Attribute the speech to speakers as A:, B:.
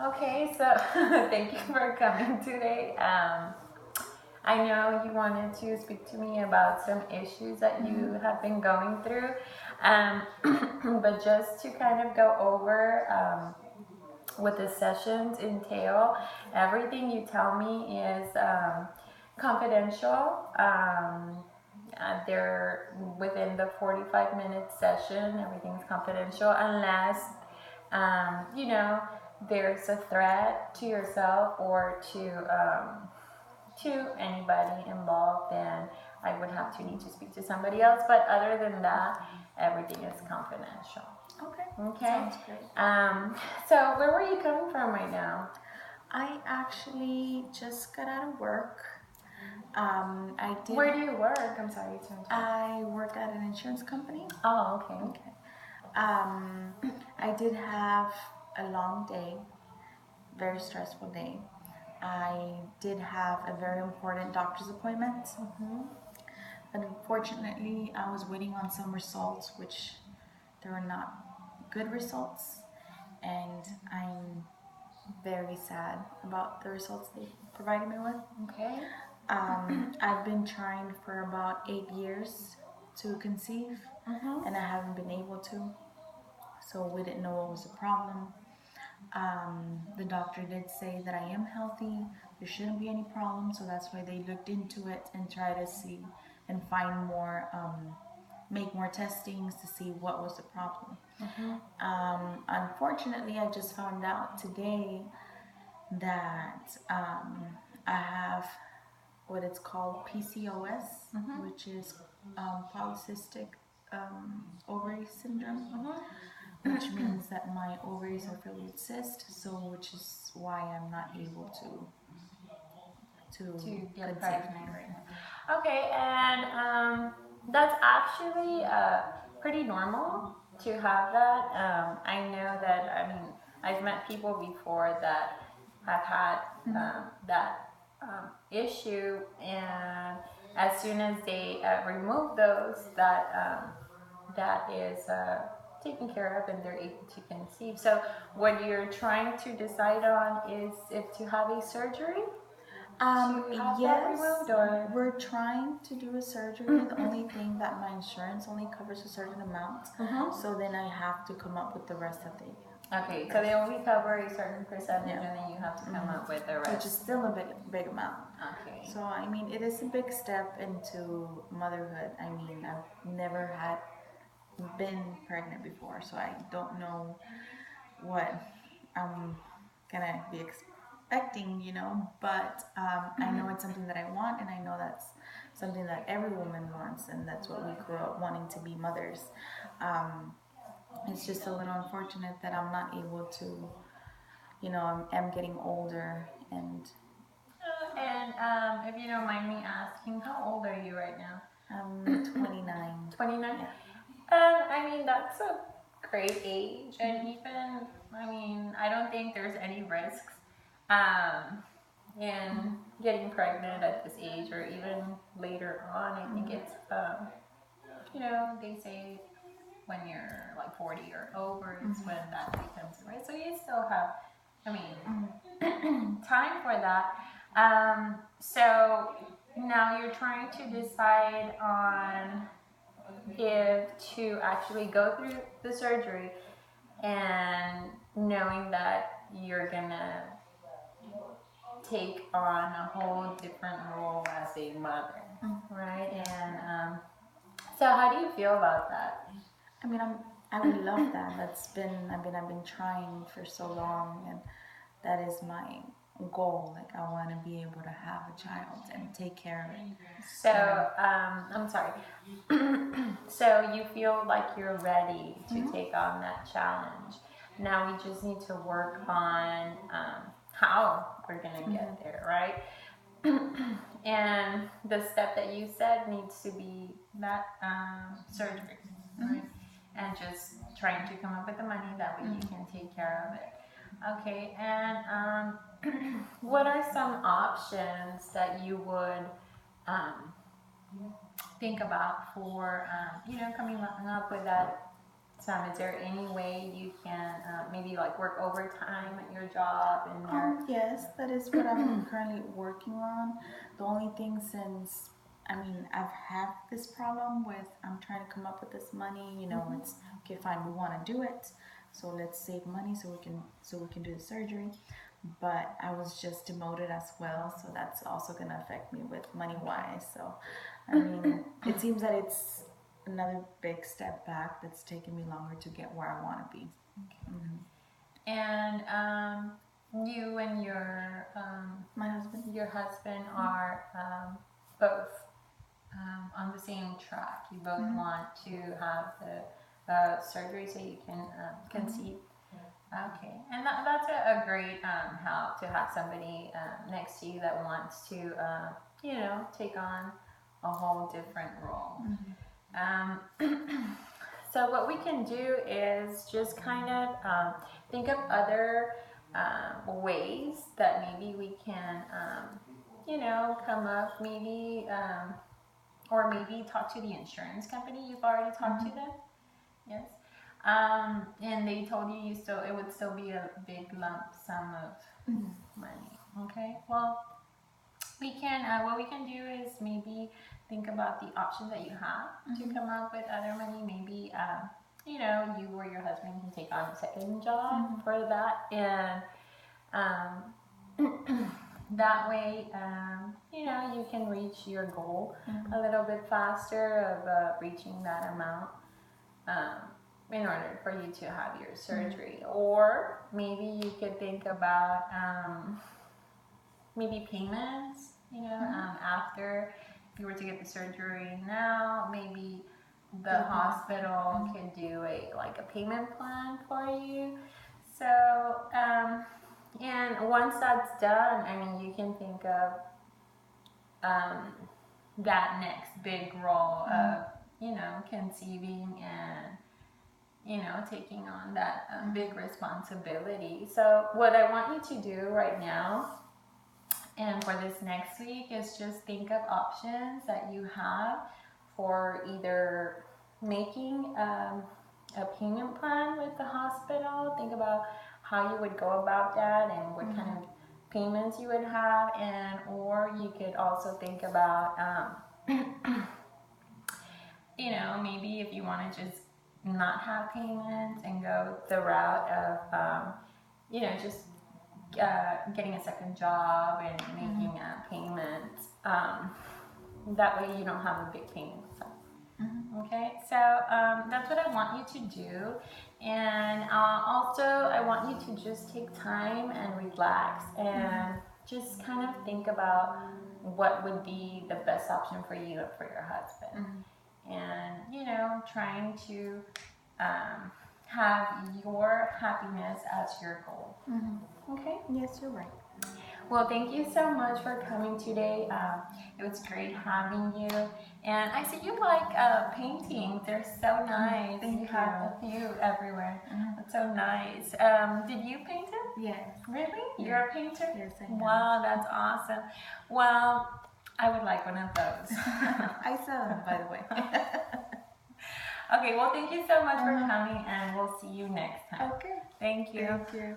A: Okay, so thank you for coming today. I know you wanted to speak to me about some issues that you have been going through, um, but just to kind of go over what the sessions entail, everything you tell me is confidential. They're within the 45-minute session, everything's confidential unless, you know, there's a threat to yourself or to anybody involved, then I would have to need to speak to somebody else. But other than that, everything is confidential.
B: Okay.
A: Okay.
B: Sounds great.
A: So where were you coming from right now?
B: I actually just got out of work. I did.
A: Where do you work? I'm sorry to interrupt.
B: I work at an insurance company.
A: Oh, okay.
B: Okay. I did have a long day, very stressful day. I did have a very important doctor's appointment. But unfortunately, I was waiting on some results, which they were not good results, and I'm very sad about the results they provided me with.
A: Okay.
B: I've been trying for about 8 years to conceive, and I haven't been able to. So we didn't know what was the problem. The doctor did say that I am healthy. There shouldn't be any problem. So that's why they looked into it and tried to see and find more, make more testings to see what was the problem. Unfortunately, I just found out today that I have what it's called PCOS, which is polycystic ovary syndrome, which means that my ovaries are filled with cysts, so which is why I'm not able to
A: get
B: conceive.
A: pregnant right now. Okay, and that's actually pretty normal to have that. I know that, I mean, I've met people before that have had that issue, and as soon as they remove those, that is taken care of and they're able to conceive. So what you're trying to decide on is if to have a surgery?
B: Yes, we're trying to do a surgery. The only thing that my insurance only covers a certain amount, so then I have to come up with the rest of the.
A: Okay, so they only cover a certain percentage, and then you have to come up with the rest.
B: Which is still a big amount.
A: Okay.
B: So I mean, it is a big step into motherhood. I mean, I've never had been pregnant before, so I don't know what I'm gonna be expecting, but I know it's something that I want, and I know that's something that every woman wants, and that's what we grew up wanting, to be mothers. It's just a little unfortunate that I'm not able to, I'm getting older, and
A: if you don't mind me asking, how old are you right now?
B: I'm 29.
A: 29?
B: Yeah.
A: I mean, that's a great age, and even, I mean, I don't think there's any risks in getting pregnant at this age or even later on. I think it's, they say when you're like 40 or over is when that becomes right. So you still have, I mean, time for that. So now you're trying to decide on if to actually go through the surgery and knowing that you're gonna take on a whole different role as a mother, right? And so how do you feel about that?
B: I mean, I would love that. I've been trying for so long, and that is my goal. Like, I want to be able to have a child and take care of it.
A: So, I'm sorry. So you feel like you're ready to take on that challenge. Now we just need to work on how we're gonna get there, right? And the step that you said needs to be that surgery, right? And just trying to come up with the money, that way you can take care of it. Okay, and what are some options that you would think about for, coming up with that Is there any way you can maybe like work overtime at your job and your
B: Yes, that is what I'm currently working on. The only thing, since I mean I've had this problem with I'm trying to come up with this money, it's okay, fine, we want to do it, so let's save money so we can do the surgery. But I was just demoted as well, so that's also gonna affect me with money wise. So I mean it seems that it's another big step back that's taking me longer to get where I want to be.
A: and you and
B: My husband.
A: your husband are both on the same track. You both want to have the surgery so you can conceive. Okay, and that's a great help to have somebody next to you that wants to, take on a whole different role. So what we can do is just kind of think of other ways that maybe we can, come up, maybe, or maybe talk to the insurance company. You've already talked to them, yes. And they told you it would still be a big lump sum of money. Okay, well, what we can do is maybe think about the options that you have to come up with other money. Maybe, you or your husband can take on a second job for that, and that way, you can reach your goal a little bit faster of reaching that amount. In order for you to have your surgery, or maybe you could think about maybe payments, after you were to get the surgery. Now maybe the hospital can do a payment plan for you. So and once that's done, I mean, you can think of that next big role of conceiving and taking on that big responsibility. So what I want you to do right now and for this next week is just think of options that you have for either making a payment plan with the hospital. Think about how you would go about that and what kind of payments you would have, and or you could also think about maybe if you want to just not have payments and go the route of just getting a second job and making payments. That way you don't have a big payment. Okay, so that's what I want you to do, and also I want you to just take time and relax and just kind of think about what would be the best option for you and for your husband, and trying to have your happiness as your goal. Okay?
B: Yes, you're right.
A: Well, thank you so much for coming today. It was great having you. And I see you like paintings. They're so nice.
B: Thank
A: you.
B: You
A: have a few everywhere. That's so nice. Did you paint it?
B: Yes.
A: Really?
B: Yes.
A: You're a painter?
B: Yes, I am.
A: Wow, that's awesome. Well, I would like one of those.
B: I sell them, by the way.
A: Okay, well, thank you so much for coming, and we'll see you next time.
B: Okay.
A: Thank you.
B: Thank you.